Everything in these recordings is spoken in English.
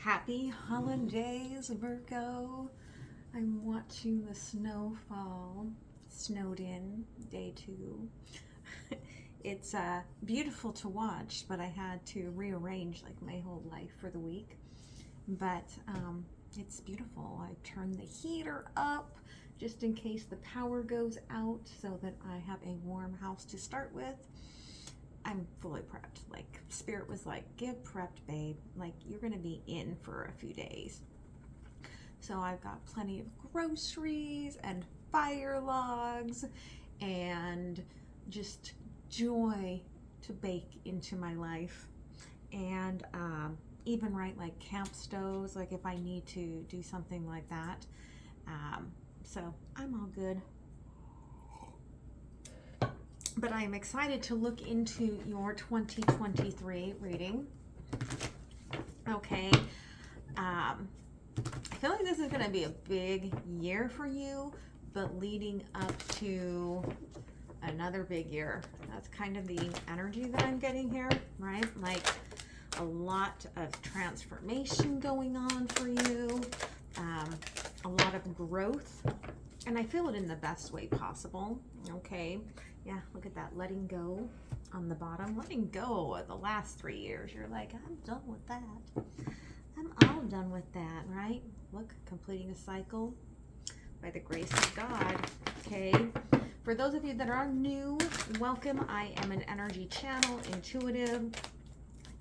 Happy holidays, Virgo. I'm watching the snow fall. Snowed in, day 2. It's beautiful to watch, but I had to rearrange like my whole life for the week. But it's beautiful. I turned the heater up just in case the power goes out so that I have a warm house to start with. I'm fully prepped. Like, Spirit was like, get prepped, babe. Like, you're going to be in for a few days. So I've got plenty of groceries and fire logs and just joy to bake into my life. And even right, like camp stoves, like if I need to do something like that. So I'm all good. But I'm excited to look into your 2023 reading. Okay. I feel like this is going to be a big year for you, but leading up to another big year. That's kind of the energy that I'm getting here, right? Like a lot of transformation going on for you, a lot of growth, and I feel it in the best way possible. Okay. Yeah, look at that, letting go on the bottom. Letting go of the last 3 years. You're like, I'm done with that. I'm all done with that, right? Look, completing a cycle by the grace of God. Okay. For those of you that are new, welcome. I am an energy channel, intuitive.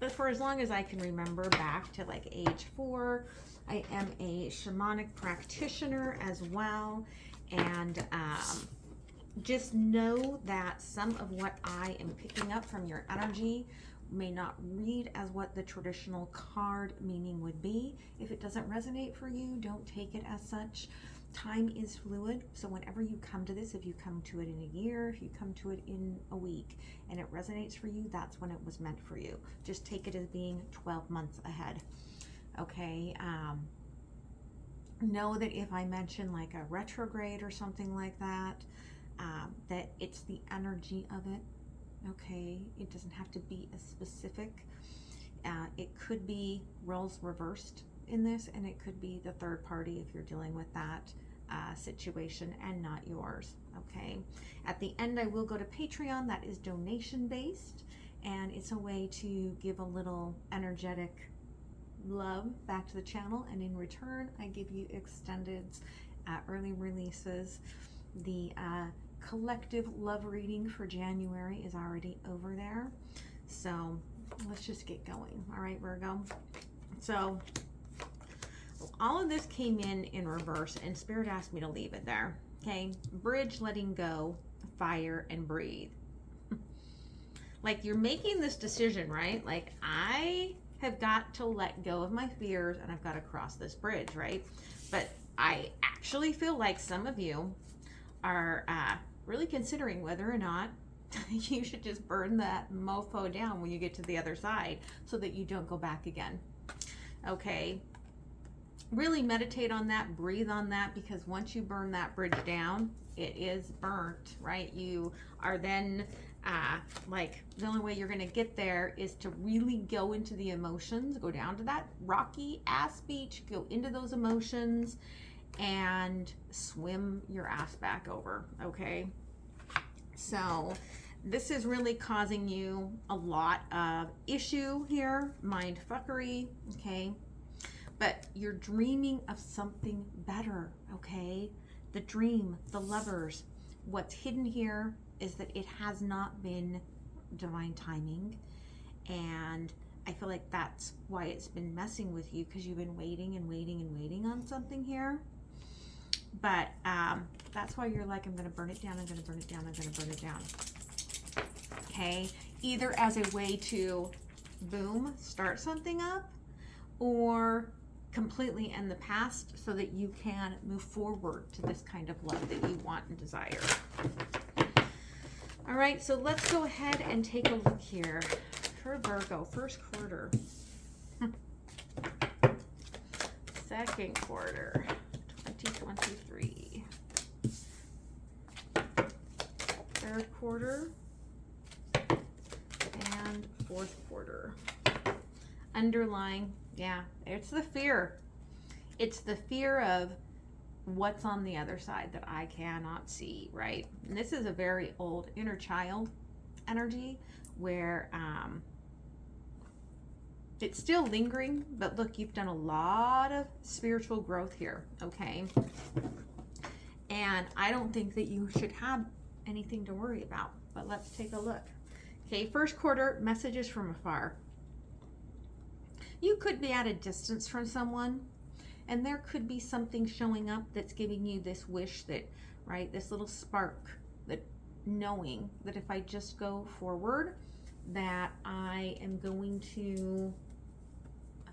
But for as long as I can remember, back to like age 4, I am a shamanic practitioner as well. And just know that some of what I am picking up from your energy may not read as what the traditional card meaning would be. If it doesn't resonate for you, don't take it as such. Time is fluid, so whenever you come to this, if you come to it in a year, if you come to it in a week, and it resonates for you, that's when it was meant for you. Just take it as being 12 months ahead. Okay. Know that if I mention like a retrograde or something like that, that it's the energy of it. Okay, it doesn't have to be as specific. It could be roles reversed in this, and it could be the third party if you're dealing with that situation and not yours. Okay, at the end I will go to Patreon. That is donation based, and it's a way to give a little energetic love back to the channel, and in return I give you extended early releases. The collective love reading for January is already over there, so let's just get going. All right, Virgo. So all of this came in reverse, and Spirit asked me to leave it there. Okay, bridge, letting go, fire, and breathe. Like, you're making this decision, right? Like, I have got to let go of my fears, and I've got to cross this bridge, right? But I actually feel like some of you are really considering whether or not you should just burn that mofo down when you get to the other side so that you don't go back again. Okay, really meditate on that, breathe on that, because once you burn that bridge down, it is burnt, right? You are then like, the only way you're going to get there is to really go into the emotions, go down to that rocky ass beach, go into those emotions and swim your ass back over. Okay, so this is really causing you a lot of issue here, mind fuckery. Okay, but you're dreaming of something better. Okay, the dream, the lovers. What's hidden here is that it has not been divine timing, and I feel like that's why it's been messing with you, because you've been waiting and waiting and waiting on something here. But that's why you're like, I'm going to burn it down, I'm going to burn it down, I'm going to burn it down. Okay, either as a way to, boom, start something up, or completely end the past so that you can move forward to this kind of love that you want and desire. All right, so let's go ahead and take a look here for Virgo, first quarter, second quarter, 2023, third quarter, and fourth quarter. underlying, yeah, it's the fear. It's the fear of what's on the other side that I cannot see, right? And this is a very old inner child energy where it's still lingering, but look, you've done a lot of spiritual growth here, okay? And I don't think that you should have anything to worry about, but let's take a look. Okay, first quarter, messages from afar. You could be at a distance from someone, and there could be something showing up that's giving you this wish that, right, this little spark, that knowing that if I just go forward, that I am going to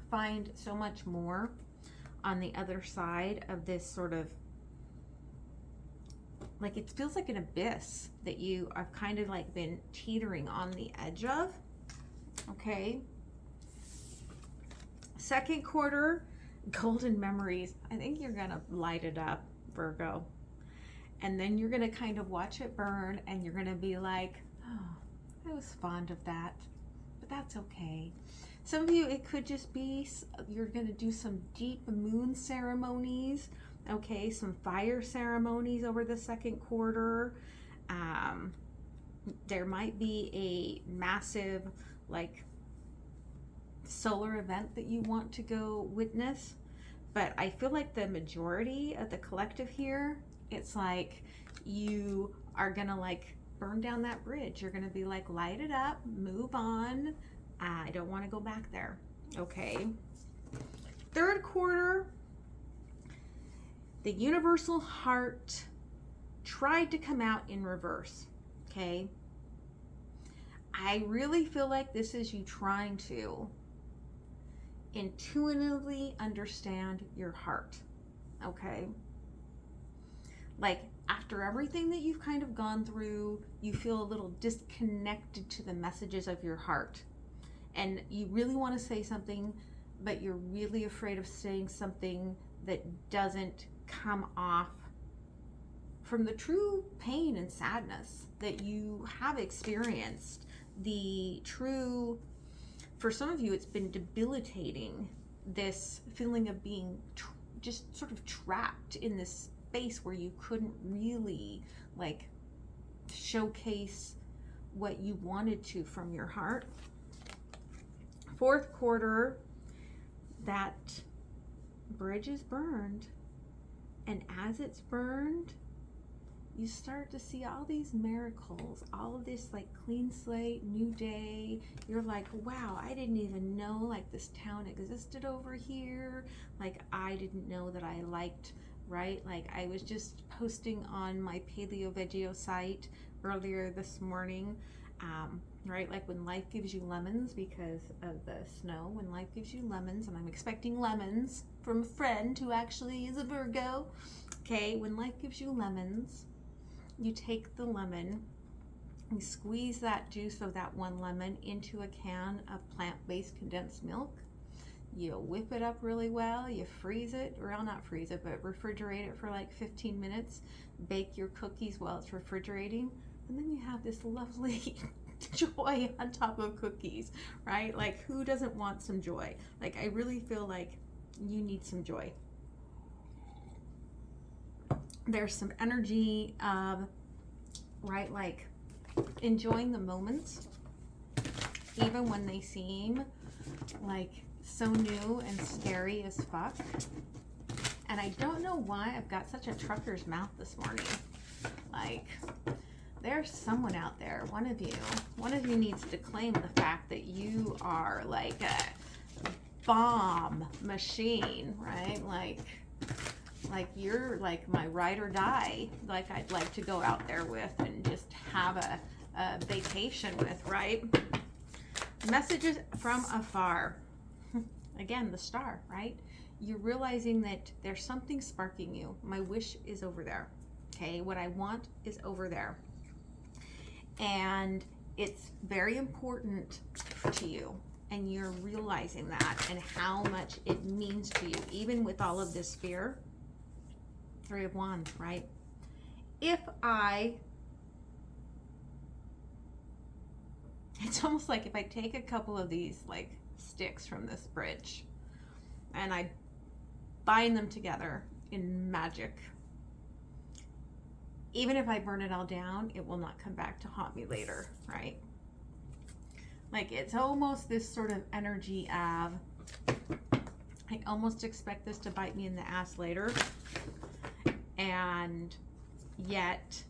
find so much more on the other side of this sort of, like, it feels like an abyss that you have kind of like been teetering on the edge of, okay? Second quarter, golden memories. I think you're gonna light it up, Virgo. And then you're gonna kind of watch it burn, and you're gonna be like, oh, I was fond of that, but that's okay. Some of you, it could just be, you're gonna do some deep moon ceremonies, okay, some fire ceremonies over the second quarter. There might be a massive, like, solar event that you want to go witness, but I feel like the majority of the collective here, it's like you are gonna like burn down that bridge. You're gonna be like, light it up, move on. I don't want to go back there. Okay. Third quarter, the universal heart tried to come out in reverse. Okay. I really feel like this is you trying to intuitively understand your heart. Okay. Like, after everything that you've kind of gone through, you feel a little disconnected to the messages of your heart. And you really want to say something, but you're really afraid of saying something that doesn't come off from the true pain and sadness that you have experienced. The true, for some of you, it's been debilitating, this feeling of being just sort of trapped in this space where you couldn't really like showcase what you wanted to from your heart. Fourth quarter, that bridge is burned, and as it's burned, you start to see all these miracles, all of this like clean slate, new day. You're like, wow, I didn't even know like this town existed over here. Like, I didn't know that I liked, right? Like, I was just posting on my Paleo Veggie site earlier this morning, right? Like, when life gives you lemons because of the snow, when life gives you lemons, and I'm expecting lemons from a friend who actually is a Virgo. Okay, when life gives you lemons, you take the lemon, you squeeze that juice of that one lemon into a can of plant-based condensed milk. You whip it up really well, you freeze it, well, not freeze it, but refrigerate it for like 15 minutes, bake your cookies while it's refrigerating, and then you have this lovely joy on top of cookies, right? Like, who doesn't want some joy? Like, I really feel like you need some joy. There's some energy of, right, like enjoying the moments, even when they seem like so new and scary as fuck. And I don't know why I've got such a trucker's mouth this morning. Like, there's someone out there, one of you needs to claim the fact that you are like a bomb machine, right? Like you're like my ride or die, like I'd like to go out there with and just have a vacation with, right? Messages from afar. Again, the star, right? You're realizing that there's something sparking you. My wish is over there. Okay, what I want is over there. And it's very important to you. And you're realizing that and how much it means to you, even with all of this fear. Three of Wands, right? It's almost like if I take a couple of these like sticks from this bridge, and I bind them together in magic. Even if I burn it all down, it will not come back to haunt me later, right? Like, it's almost this sort of energy of, I almost expect this to bite me in the ass later, and yet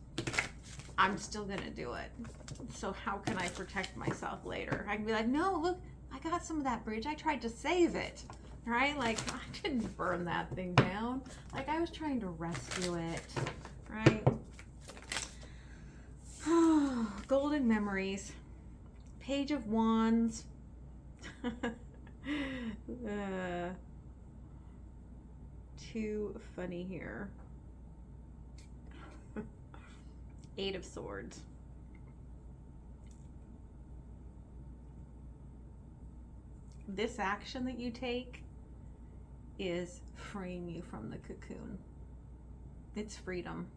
I'm still gonna do it. So how can I protect myself later? I can be like, no, look, I got some of that bridge. I tried to save it, right? Like, I didn't burn that thing down. Like, I was trying to rescue it, right? Golden memories. Page of Wands. Too funny here. Eight of Swords. This action that you take is freeing you from the cocoon. It's freedom.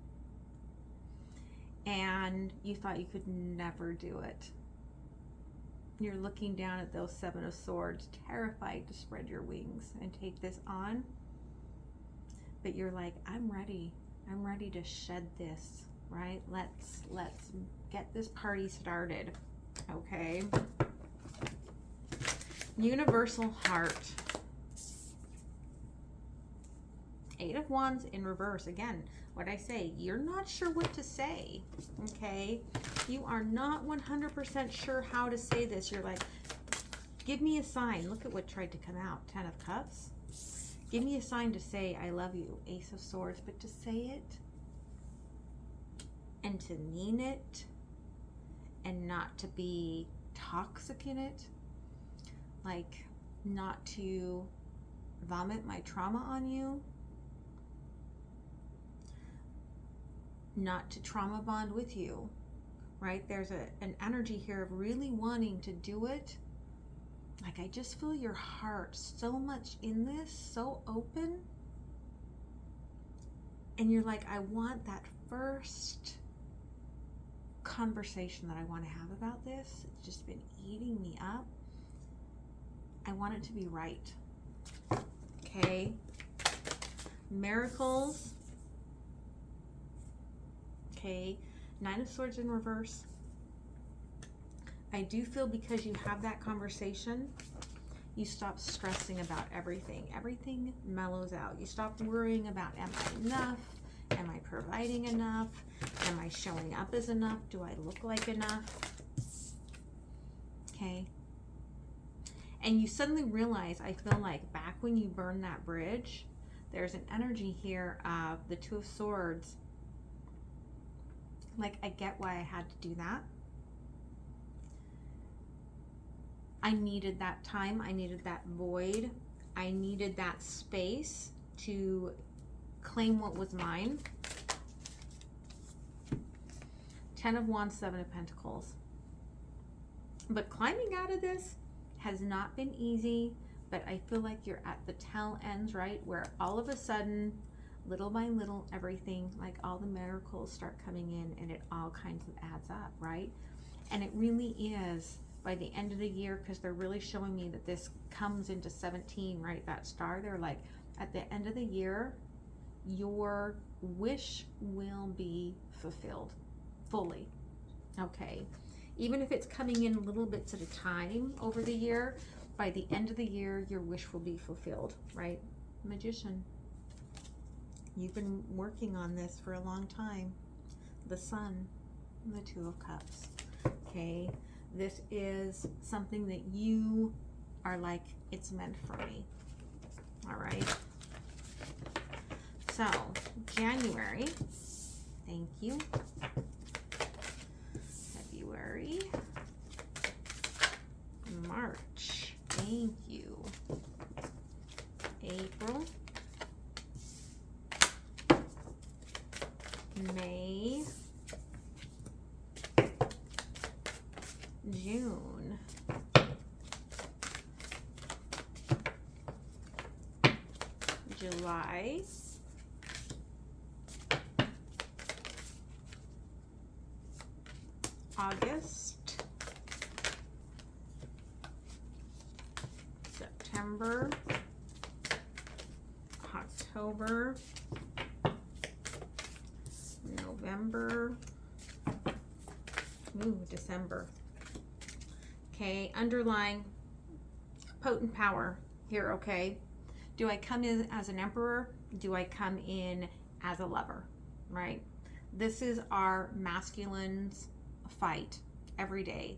And you thought you could never do it. You're looking down at those Seven of Swords, terrified to spread your wings and take this on. But you're like, I'm ready. I'm ready to shed this, right? Let's get this party started, okay? Universal Heart. Eight of Wands in reverse. Again, what I say, you're not sure what to say, okay? You are not 100% sure how to say this. You're like, give me a sign. Look at what tried to come out. Ten of Cups. Give me a sign to say I love you. Ace of Swords. But to say it and to mean it and not to be toxic in it, like not to vomit my trauma on you, not to trauma bond with you, right? There's an energy here of really wanting to do it. Like, I just feel your heart so much in this, so open. And you're like, I want that first conversation that I want to have about this. It's just been eating me up. I want it to be right. Okay. Miracles. Okay. Nine of Swords in reverse. I do feel because you have that conversation, you stop stressing about everything. Everything mellows out. You stop worrying about, am I enough? Am I providing enough? Am I showing up as enough? Do I look like enough? Okay. And you suddenly realize, I feel like back when you burned that bridge, there's an energy here of the Two of Swords. Like, I get why I had to do that. I needed that time. I needed that void. I needed that space to claim what was mine. Ten of Wands, Seven of Pentacles. But climbing out of this has not been easy, but I feel like you're at the tail ends, right? Where all of a sudden, little by little, everything, like all the miracles start coming in and it all kinds of adds up, right? And it really is by the end of the year, because they're really showing me that this comes into 17, right? That star, they're like, at the end of the year, your wish will be fulfilled fully, okay? Even if it's coming in little bits at a time over the year, by the end of the year, your wish will be fulfilled, right? Magician. You've been working on this for a long time. The Sun, the Two of Cups, okay? This is something that you are like, it's meant for me, all right? So, January, thank you. February, March, thank you. April, May, June, July, August, October, November, December. Okay, underlying potent power here, okay? Do I come in as an emperor? Do I come in as a lover, right? This is our masculine's fight every day.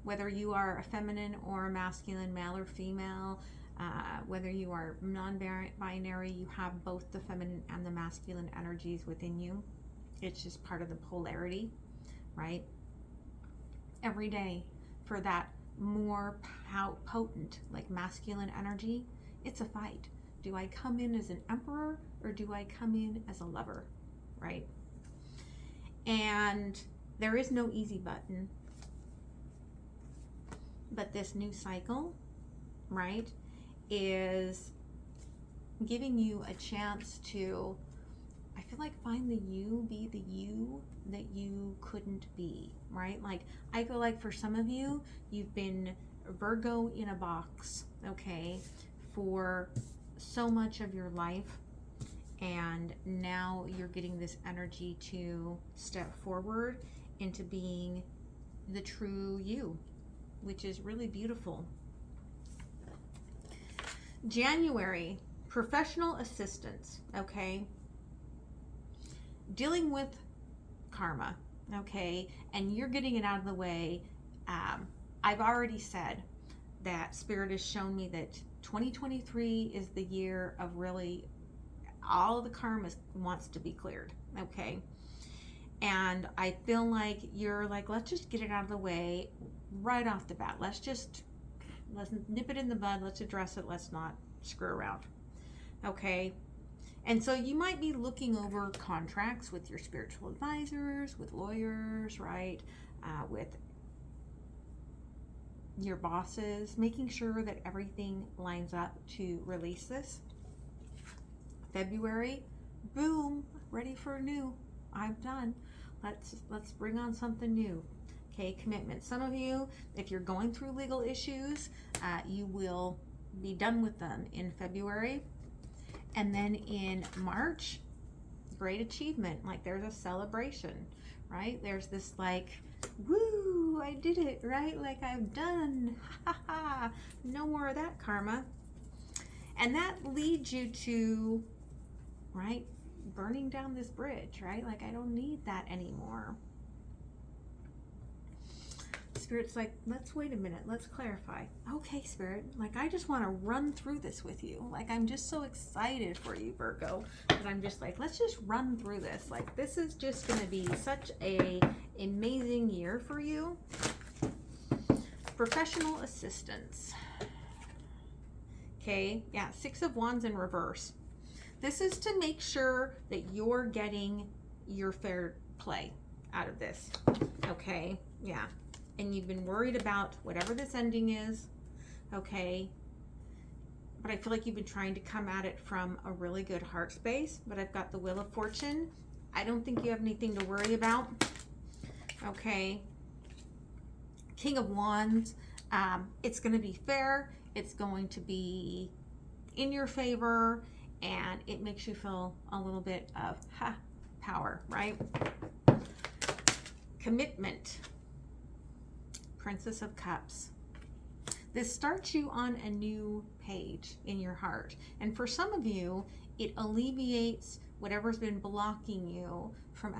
Whether you are a feminine or a masculine, male or female, whether you are non-binary, you have both the feminine and the masculine energies within you. It's just part of the polarity, right? Every day for that more potent, like masculine energy, it's a fight. Do I come in as an emperor or do I come in as a lover, right? And there is no easy button. But this new cycle, right, is giving you a chance to, I feel like, find the you, be the you that you couldn't be, right? Like, I feel like for some of you, you've been Virgo in a box, okay, for so much of your life. And now you're getting this energy to step forward into being the true you, which is really beautiful. January, professional assistance, okay? Dealing with karma, okay? And you're getting it out of the way. I've already said that Spirit has shown me that 2023 is the year of really all of the karma wants to be cleared, okay? And I feel like you're like, let's just get it out of the way right off the bat. Let's nip it in the bud. Let's address it. Let's not screw around. Okay. And so you might be looking over contracts with your spiritual advisors, with lawyers, right? With your bosses, making sure that everything lines up to release this. February, boom, ready for a new. I'm done. Let's bring on something new. Okay, commitment. Some of you, if you're going through legal issues, you will be done with them in February. And then in March, great achievement. Like, there's a celebration, right? There's this like, woo, I did it, right? Like, I'm done. Ha ha. No more of that karma. And that leads you to, right, burning down this bridge, right? Like, I don't need that anymore. Spirit's like, let's wait a minute, let's clarify. Okay, Spirit, like, I just want to run through this with you. Like, I'm just so excited for you, Virgo, that I'm just like, let's just run through this. Like, this is just going to be such a amazing year for you. Professional assistance. Okay, yeah, 6 of Wands in reverse. This is to make sure that you're getting your fair play out of this. Okay, yeah. And you've been worried about whatever this ending is, okay? But I feel like you've been trying to come at it from a really good heart space, but I've got the Wheel of Fortune. I don't think you have anything to worry about, okay? King of Wands, it's going to be fair. It's going to be in your favor, and it makes you feel a little bit of power, right? Commitment. Princess of Cups. This starts you on a new page in your heart. And for some of you, it alleviates whatever's been blocking you from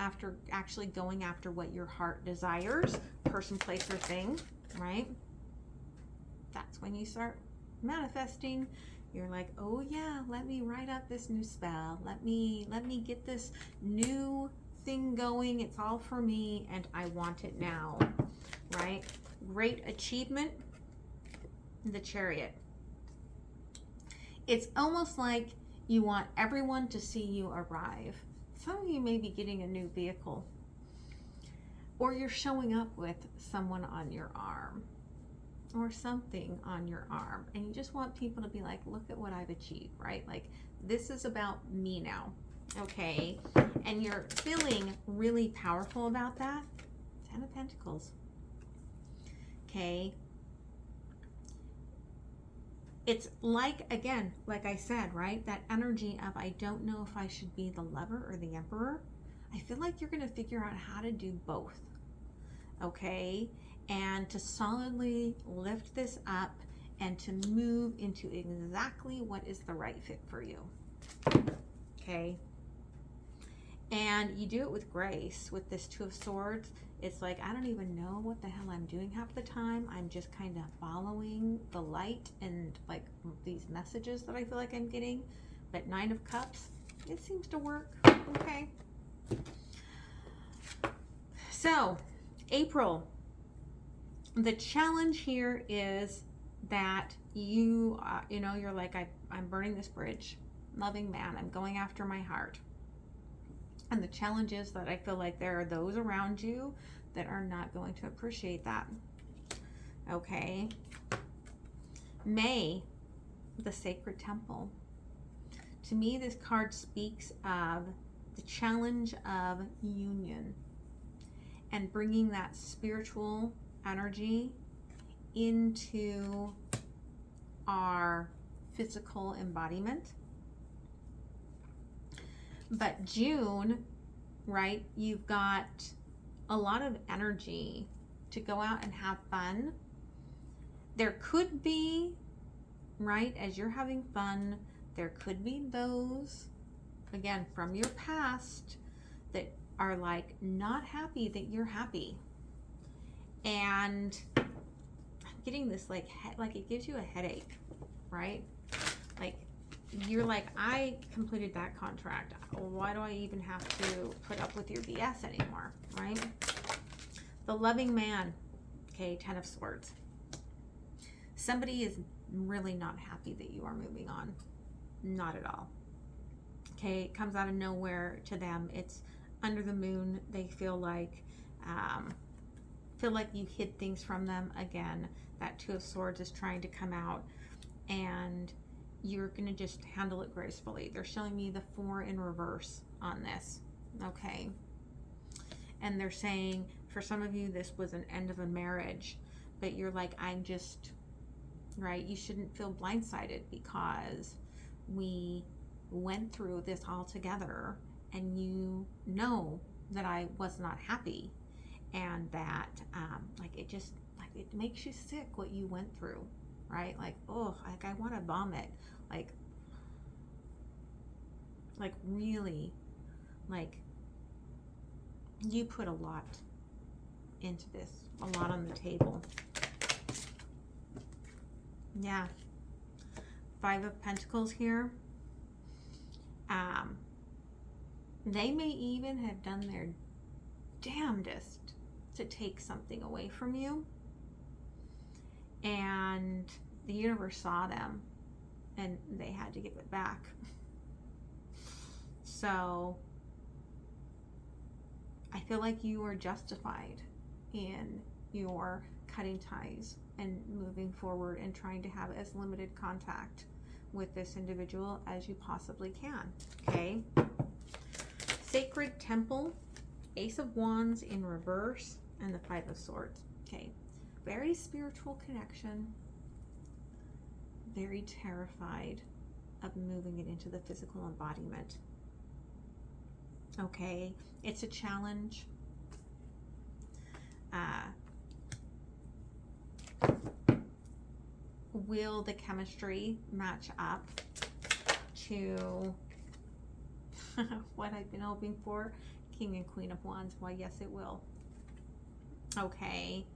actually going after what your heart desires, person, place, or thing, right? That's when you start manifesting. You're like, oh yeah, let me write up this new spell. Let me get this new thing going. It's all for me and I want it now, right? Great achievement, the Chariot. It's almost like you want everyone to see you arrive. Some of you may be getting a new vehicle, or you're showing up with someone on your arm or something on your arm, and you just want people to be like, look at what I've achieved, right? Like, this is about me now, okay? And you're feeling really powerful about that. 10 of Pentacles. Okay. it's like, again, like I said, right? That energy of, I don't know if I should be the lover or the emperor. I feel like you're going to figure out how to do both. Okay? And to solidly lift this up and to move into exactly what is the right fit for you. Okay? And you do it with grace. With this Two of Swords, it's like, I don't even know what the hell I'm doing half the time. I'm just kind of following the light and like these messages that I feel like I'm getting. But Nine of Cups, it seems to work. Okay. So, April, the challenge here is that you know, you're like, I'm burning this bridge. Loving man, I'm going after my heart. And the challenge is that I feel like there are those around you that are not going to appreciate that. Okay. May, the Sacred Temple. To me, this card speaks of the challenge of union and bringing that spiritual energy into our physical embodiment. But June, right, you've got a lot of energy to go out and have fun. There could be, right, as you're having fun, there could be those, again, from your past that are like not happy that you're happy. And I'm getting this like it gives you a headache, right? Like, you're like, I completed that contract. Why do I even have to put up with your BS anymore, right? The Loving Man, okay, Ten of Swords. Somebody is really not happy that you are moving on. Not at all. Okay, it comes out of nowhere to them. It's under the moon. They feel like you hid things from them. Again, that Two of Swords is trying to come out, and you're going to just handle it gracefully. They're showing me the 4 in reverse on this. Okay. And they're saying, for some of you, this was an end of a marriage, but you're like, I'm just, right? You shouldn't feel blindsided because we went through this all together, and you know that I was not happy, and that, it makes you sick what you went through, right? Like, oh, like I want to vomit. Like really, like you put a lot into this, a lot on the table. Yeah. 5 of Pentacles here. They may even have done their damnedest to take something away from you, and the universe saw them and they had to give it back. So I feel like you are justified in your cutting ties and moving forward and trying to have as limited contact with this individual as you possibly can. Okay. Sacred Temple, Ace of Wands in reverse, and the 5 of Swords. Okay. Very spiritual connection. Very terrified of moving it into the physical embodiment. Okay. It's a challenge. Will the chemistry match up to what I've been hoping for? King and Queen of Wands. Why, yes, it will. Okay.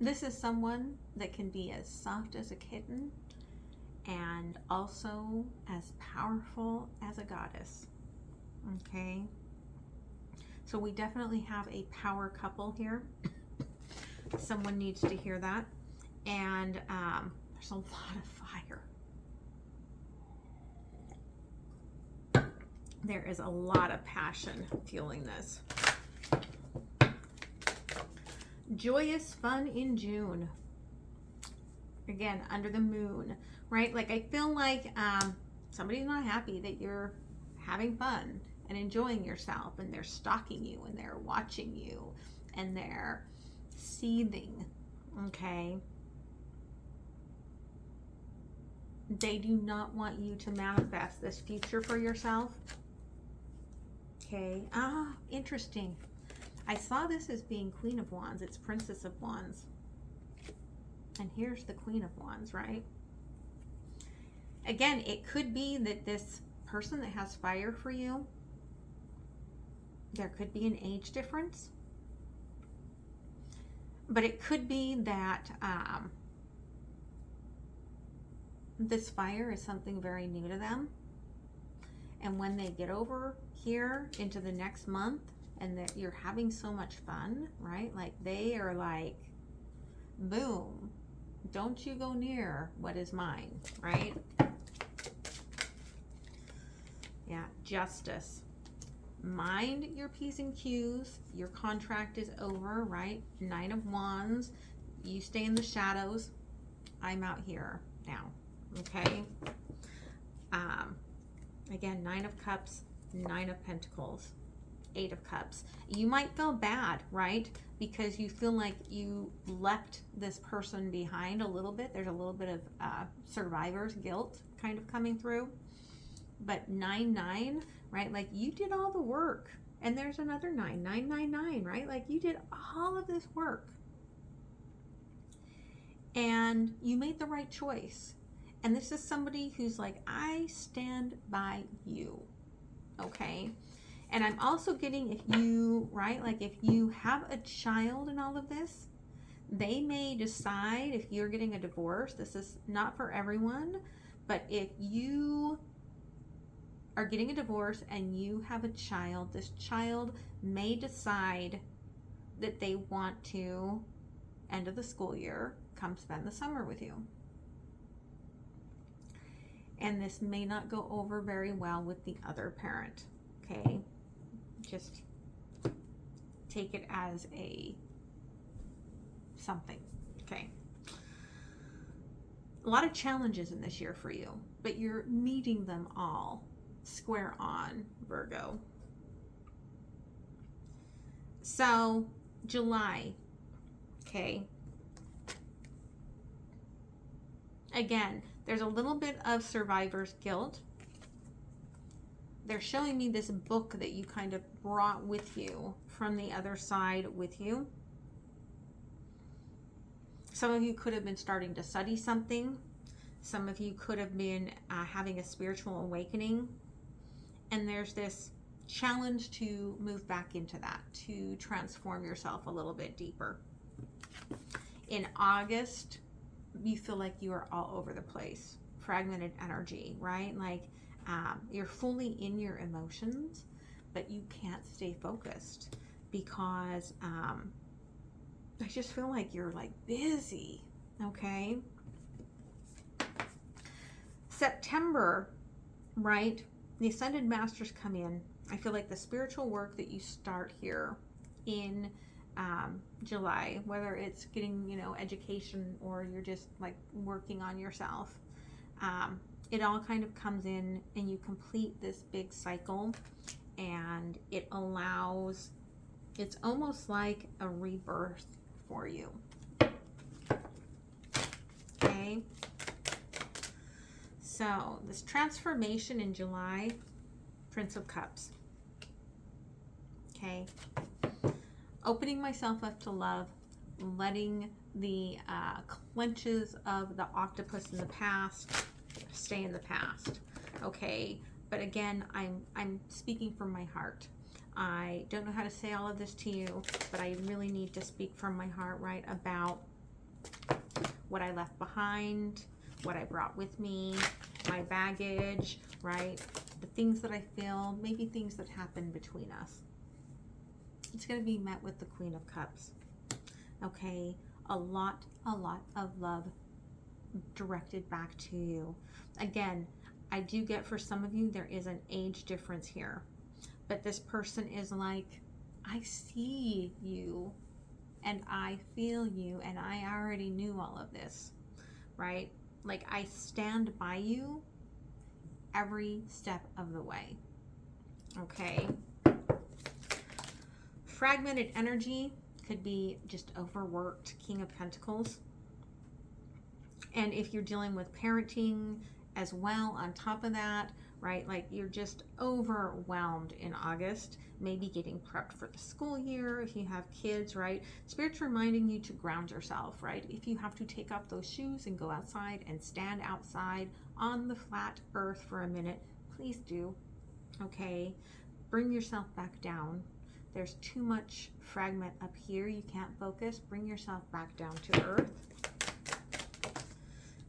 This is someone that can be as soft as a kitten and also as powerful as a goddess. Okay. So we definitely have a power couple here. Someone needs to hear that. And there's a lot of fire. There is a lot of passion fueling this. Joyous fun in June. Again, under the moon, right? Like I feel like somebody's not happy that you're having fun and enjoying yourself, and they're stalking you and they're watching you and they're seething. Okay. They do not want you to manifest this future for yourself. Okay. Interesting. I saw this as being Queen of Wands. It's Princess of Wands. And here's the Queen of Wands, right? Again, it could be that this person that has fire for you, there could be an age difference. But it could be that this fire is something very new to them. And when they get over here into the next month and that you're having so much fun, right? Like they are like, boom, don't you go near what is mine, right? Yeah, Justice. Mind your P's and Q's. Your contract is over, right? 9 of Wands. You stay in the shadows. I'm out here now, okay? Again, 9 of Cups, 9 of Pentacles, 8 of Cups. You might feel bad, right? Because you feel like you left this person behind a little bit. There's a little bit of survivor's guilt kind of coming through. But 9-9, right? Like you did all the work. And there's another 9-9-9-9, right? Like you did all of this work. And you made the right choice. And this is somebody who's like, I stand by you. Okay? And I'm also getting, if you, right? Like if you have a child in all of this, they may decide, if you're getting a divorce, this is not for everyone, but if you are getting a divorce and you have a child, this child may decide that they want to, end of the school year, come spend the summer with you. And this may not go over very well with the other parent, okay? Just take it as a something, okay? A lot of challenges in this year for you, but you're meeting them all square on, Virgo. So, July, okay? Again, there's a little bit of survivor's guilt. They're showing me this book that you kind of brought with you from the other side with you. Some of you could have been starting to study something. Some of you could have been having a spiritual awakening. And there's this challenge to move back into that, to transform yourself a little bit deeper. In August, you feel like you are all over the place. Fragmented energy, right? Like you're fully in your emotions, but you can't stay focused because I just feel like you're like busy, okay? September, right? The Ascended Masters come in. I feel like the spiritual work that you start here in July, whether it's getting, education or you're just like working on yourself, it all kind of comes in and you complete this big cycle, and it allows, it's almost like a rebirth for you. Okay. So this transformation in July, Prince of Cups. Okay. Opening myself up to love, letting the clenches of the octopus in the past stay in the past. Okay. But again, I'm speaking from my heart. I don't know how to say all of this to you, but I really need to speak from my heart, right, about what I left behind, what I brought with me, my baggage, right, the things that I feel, maybe things that happened between us. It's going to be met with the Queen of Cups. Okay, a lot of love directed back to you. Again, I do get, for some of you, there is an age difference here. But this person is like, I see you and I feel you and I already knew all of this, right? Like I stand by you every step of the way. Okay. Fragmented energy could be just overworked, King of Pentacles. And if you're dealing with parenting, as well on top of that, right? Like you're just overwhelmed in August, maybe getting prepped for the school year if you have kids, right? Spirit's reminding you to ground yourself, right? If you have to take off those shoes and go outside and stand outside on the flat earth for a minute, please do, okay? Bring yourself back down. There's too much fragment up here. You can't focus. Bring yourself back down to earth.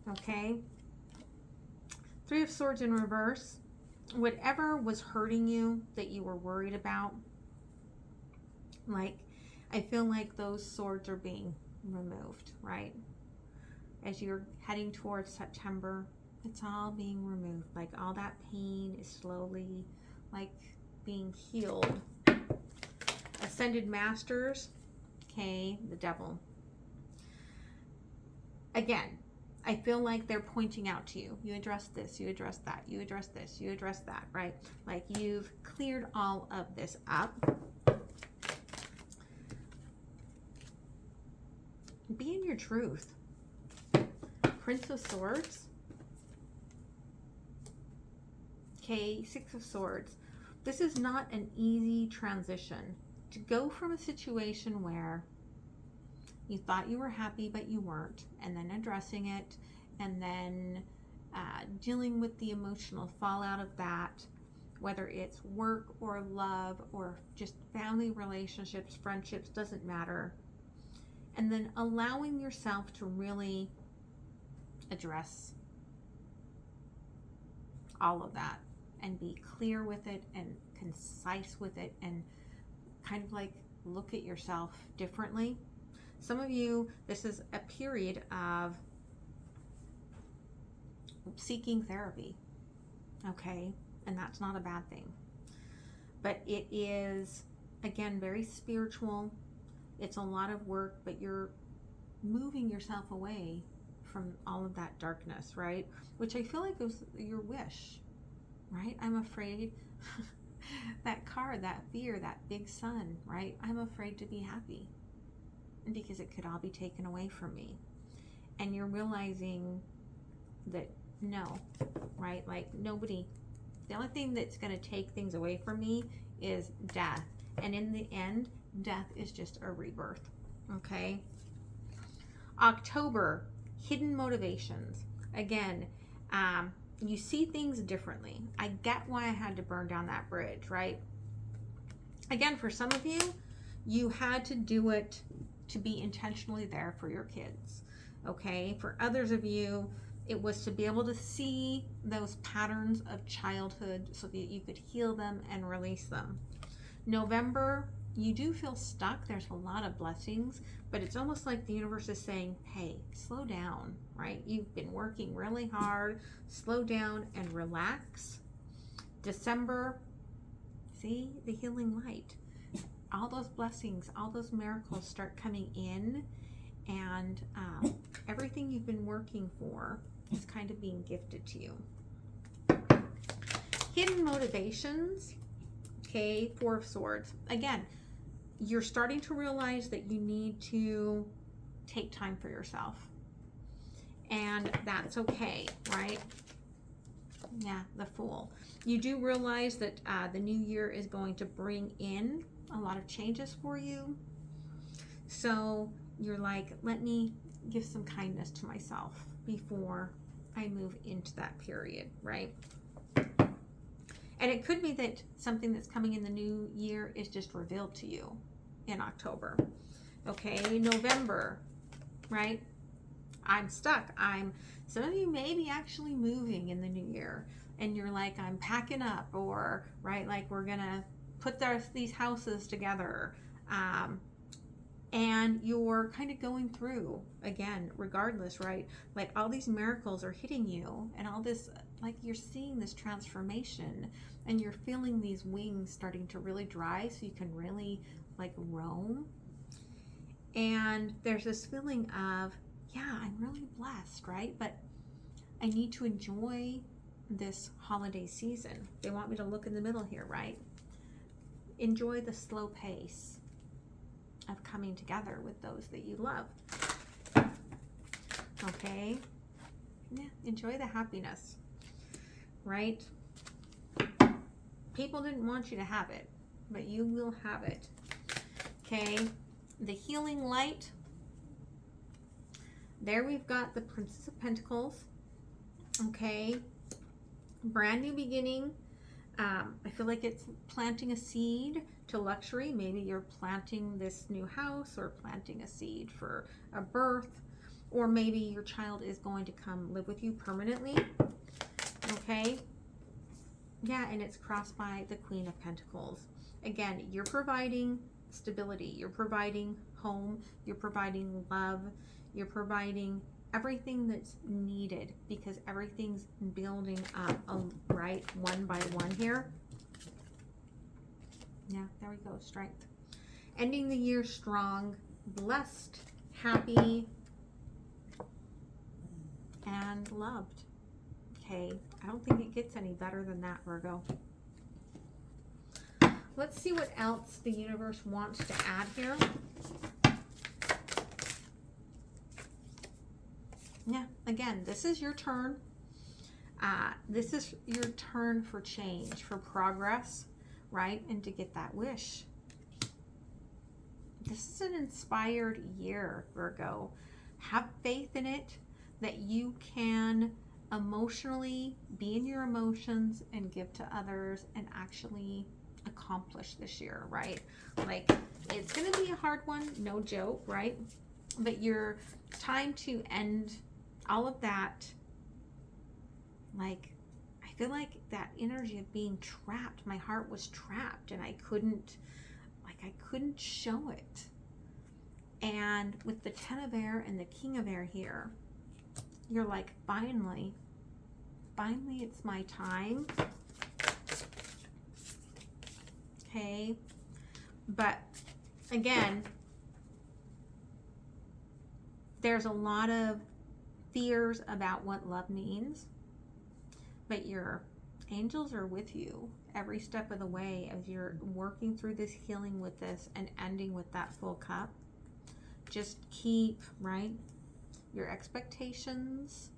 Okay. Three of Swords in reverse. Whatever was hurting you that you were worried about, like, I feel like those swords are being removed, right? As you're heading towards September, it's all being removed. Like all that pain is slowly like being healed. Ascended Masters, okay, the Devil. Again, I feel like they're pointing out to you. You address this, you address that, you address this, you address that, right? Like you've cleared all of this up. Be in your truth. Prince of Swords. Okay, Six of Swords. This is not an easy transition. To go from a situation where you thought you were happy but you weren't, and then addressing it, and then dealing with the emotional fallout of that, whether it's work or love or just family relationships, friendships, doesn't matter. And then allowing yourself to really address all of that and be clear with it and concise with it and kind of like look at yourself differently. Some of you, this is a period of seeking therapy, okay? And that's not a bad thing. But it is, again, very spiritual. It's a lot of work, but you're moving yourself away from all of that darkness, right? Which I feel like was your wish, right? I'm afraid that car, that fear, that big sun, right? I'm afraid to be happy because it could all be taken away from me. And you're realizing that no, right? Like nobody, the only thing that's going to take things away from me is death. And in the end, death is just a rebirth, okay? October, hidden motivations. Again, you see things differently. I get why I had to burn down that bridge, right? Again, for some of you, you had to do it to be intentionally there for your kids, okay? For others of you, it was to be able to see those patterns of childhood so that you could heal them and release them. November, you do feel stuck. There's a lot of blessings, but it's almost like the universe is saying, hey, slow down, right? You've been working really hard. Slow down and relax. December, see the healing light. All those blessings, all those miracles start coming in, and everything you've been working for is kind of being gifted to you. Hidden motivations, okay, Four of Swords. Again, you're starting to realize that you need to take time for yourself. And that's okay, right? Yeah, the Fool. You do realize that the new year is going to bring in a lot of changes for you. So you're like, let me give some kindness to myself before I move into that period, right? And it could be that something that's coming in the new year is just revealed to you in October. Okay, November, right? I'm stuck. Some of you may be actually moving in the new year, and you're like, I'm packing up, or, right, like we're gonna put these houses together. And you're kind of going through, again, regardless, right? Like all these miracles are hitting you, and all this, like you're seeing this transformation, and you're feeling these wings starting to really dry so you can really like roam. And there's this feeling of, yeah, I'm really blessed, right? But I need to enjoy this holiday season. They want me to look in the middle here, right? Enjoy the slow pace of coming together with those that you love. Okay? Yeah, enjoy the happiness. right? People didn't want you to have it, but you will have it. Okay, the healing light. There we've got the Princess of Pentacles. Okay, brand new beginning. I feel like it's planting a seed to luxury. Maybe you're planting this new house or planting a seed for a birth, or maybe your child is going to come live with you permanently. Okay. Yeah, and it's crossed by the Queen of Pentacles. Again, you're providing stability. You're providing home. You're providing love. You're providing everything that's needed because everything's building up, right, one by one here. Yeah, there we go, strength. Ending the year strong, blessed, happy, and loved. Okay, I don't think it gets any better than that, Virgo. Let's see what else the universe wants to add here. Yeah, again, this is your turn. This is your turn for change, for progress, right? And to get that wish. This is an inspired year, Virgo. Have faith in it that you can emotionally be in your emotions and give to others and actually accomplish this year, right? Like, it's going to be a hard one, no joke, right? But your time to end all of that, like, I feel like that energy of being trapped, my heart was trapped and I couldn't show it. And with the 10 of air and the King of air here, you're like, finally it's my time. Okay. But again, there's a lot of fears about what love means, but your angels are with you every step of the way as you're working through this healing with this and ending with that full cup. Just keep, right, your expectations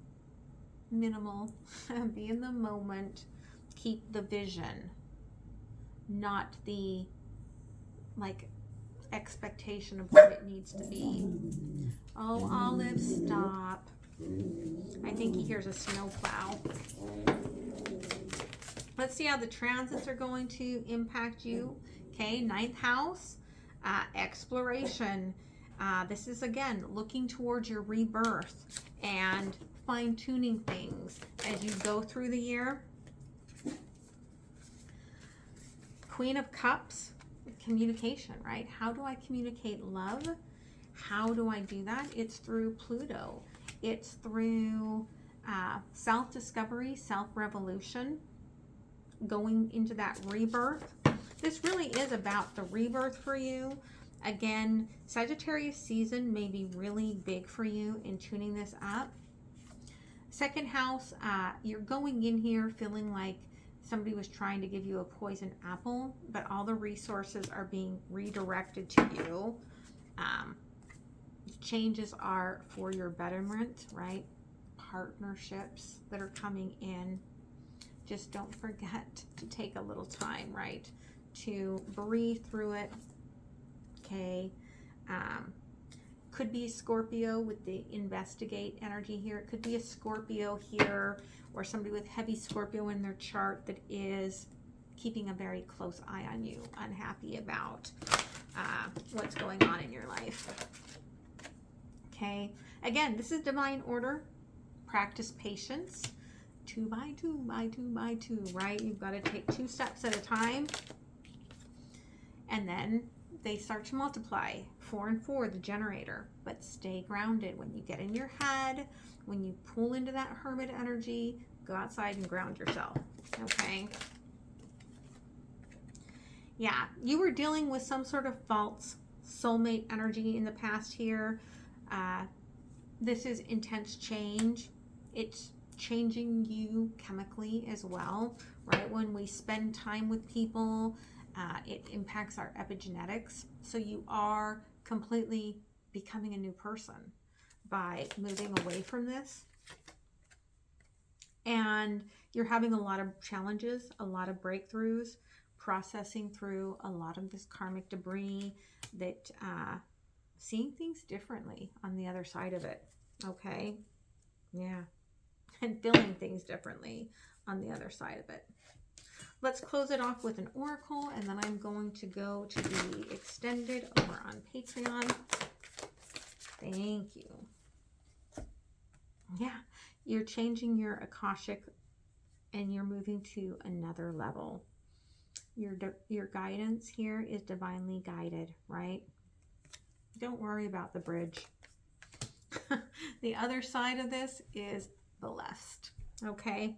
minimal. Be in the moment. Keep the vision, not the like expectation of what it needs to be. Oh, Olive, stop. I think he hears a snowplow. Let's see how the transits are going to impact you. Okay, 9th house, exploration. This is, again, looking towards your rebirth and fine-tuning things as you go through the year. Queen of Cups, communication, right? How do I communicate love? How do I do that? It's through Pluto. It's through self-discovery, self-revolution, going into that rebirth. This really is about the rebirth for you. Again, Sagittarius season may be really big for you in tuning this up. 2nd house, you're going in here feeling like somebody was trying to give you a poison apple, but all the resources are being redirected to you. Changes are for your betterment, right? Partnerships that are coming in. Just don't forget to take a little time, right, to breathe through it. Okay. Could be Scorpio with the investigate energy here. It could be a Scorpio here, or somebody with heavy Scorpio in their chart that is keeping a very close eye on you, unhappy about what's going on in your life. Okay. Again, this is divine order. Practice patience. 2 by 2 by 2 by 2, right? You've got to take 2 steps at a time. And then they start to multiply. 4 and 4, the generator. But stay grounded. When you get in your head, when you pull into that hermit energy, go outside and ground yourself. Okay? Yeah, you were dealing with some sort of false soulmate energy in the past here. This is intense change. It's changing you chemically as well, right? When we spend time with people, it impacts our epigenetics. So you are completely becoming a new person by moving away from this. And you're having a lot of challenges, a lot of breakthroughs, processing through a lot of this karmic debris, that seeing things differently on the other side of it. Okay. Yeah. And feeling things differently on the other side of it. Let's close it off with an oracle, and then I'm going to go to the extended over on Patreon. Thank you. Yeah, you're changing your Akashic and you're moving to another level. Your guidance here is divinely guided, right? Don't worry about the bridge. The other side of this is blessed. Okay?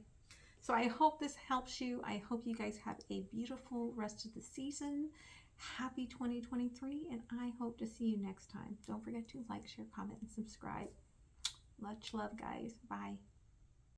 So I hope this helps you. I hope you guys have a beautiful rest of the season. Happy 2023, and I hope to see you next time. Don't forget to like, share, comment, and subscribe. Much love, guys. Bye.